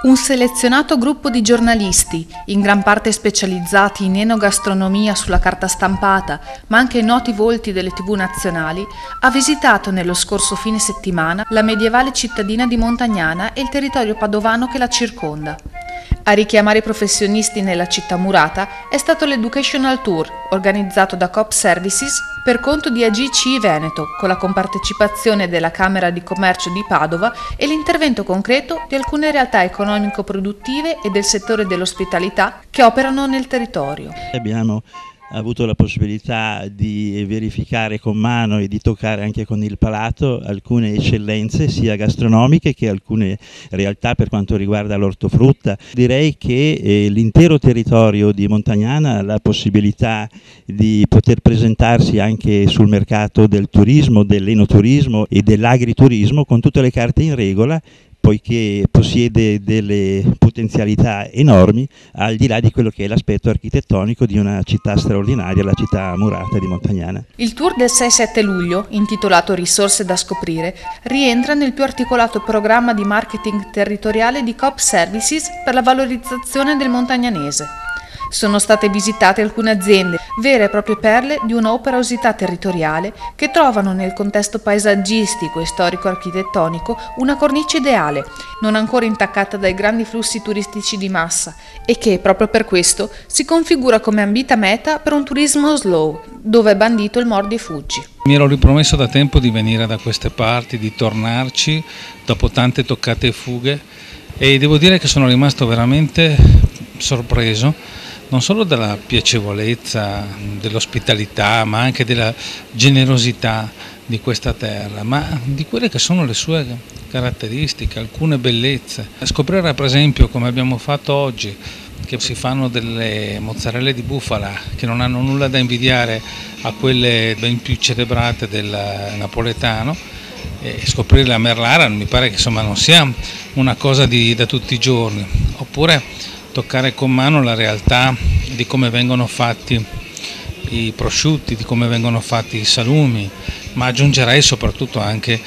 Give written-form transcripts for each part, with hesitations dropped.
Un selezionato gruppo di giornalisti, in gran parte specializzati in enogastronomia sulla carta stampata, ma anche noti volti delle TV nazionali, ha visitato nello scorso fine settimana la medievale cittadina di Montagnana e il territorio padovano che la circonda. A richiamare i professionisti nella città murata è stato l'Educational Tour, organizzato da Coop Services per conto di AGC Veneto, con la compartecipazione della Camera di Commercio di Padova e l'intervento concreto di alcune realtà economico-produttive e del settore dell'ospitalità che operano nel territorio. Abbiamo avuto la possibilità di verificare con mano e di toccare anche con il palato alcune eccellenze sia gastronomiche che alcune realtà per quanto riguarda l'ortofrutta. Direi che l'intero territorio di Montagnana ha la possibilità di poter presentarsi anche sul mercato del turismo, dell'enoturismo e dell'agriturismo con tutte le carte in regola, poiché possiede delle potenzialità enormi al di là di quello che è l'aspetto architettonico di una città straordinaria, la città murata di Montagnana. Il tour del 6-7 luglio, intitolato Risorse da scoprire, rientra nel più articolato programma di marketing territoriale di Coop Services per la valorizzazione del montagnanese. Sono state visitate alcune aziende, vere e proprie perle di una operosità territoriale che trovano nel contesto paesaggistico e storico-architettonico una cornice ideale, non ancora intaccata dai grandi flussi turistici di massa e che, proprio per questo, si configura come ambita meta per un turismo slow, dove è bandito il mordi e fuggi. Mi ero ripromesso da tempo di venire da queste parti, di tornarci dopo tante toccate e fughe, e devo dire che sono rimasto veramente sorpreso non solo dalla piacevolezza, dell'ospitalità, ma anche della generosità di questa terra, ma di quelle che sono le sue caratteristiche, alcune bellezze. Scoprire per esempio, come abbiamo fatto oggi, che si fanno delle mozzarelle di bufala che non hanno nulla da invidiare a quelle ben più celebrate del napoletano, e scoprire la merlara mi pare che insomma non sia una cosa da tutti i giorni, oppure toccare con mano la realtà di come vengono fatti i prosciutti, di come vengono fatti i salumi, ma aggiungerei soprattutto anche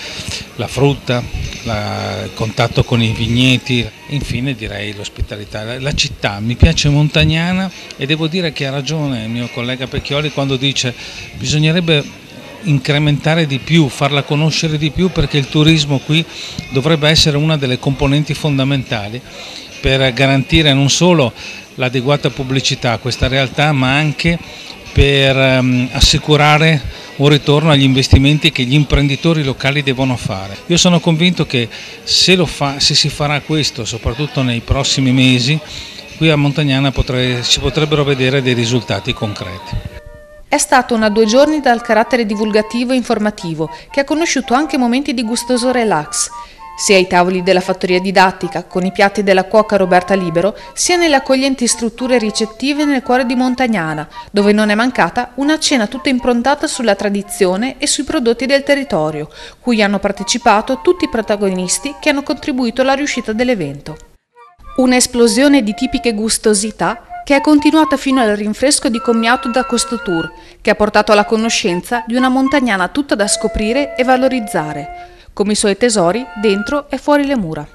la frutta, il contatto con i vigneti, e infine direi l'ospitalità. La città mi piace Montagnana e devo dire che ha ragione il mio collega Pecchioli quando dice che bisognerebbe incrementare di più, farla conoscere di più, perché il turismo qui dovrebbe essere una delle componenti fondamentali per garantire non solo l'adeguata pubblicità a questa realtà, ma anche per assicurare un ritorno agli investimenti che gli imprenditori locali devono fare. Io sono convinto che se si farà questo, soprattutto nei prossimi mesi, qui a Montagnana si potrebbero vedere dei risultati concreti. È stata una 2 giorni dal carattere divulgativo e informativo, che ha conosciuto anche momenti di gustoso relax, sia ai tavoli della fattoria didattica, con i piatti della cuoca Roberta Libero, sia nelle accoglienti strutture ricettive nel cuore di Montagnana, dove non è mancata una cena tutta improntata sulla tradizione e sui prodotti del territorio, cui hanno partecipato tutti i protagonisti che hanno contribuito alla riuscita dell'evento. Un'esplosione di tipiche gustosità che è continuata fino al rinfresco di commiato da questo tour, che ha portato alla conoscenza di una Montagnana tutta da scoprire e valorizzare, come i suoi tesori dentro e fuori le mura.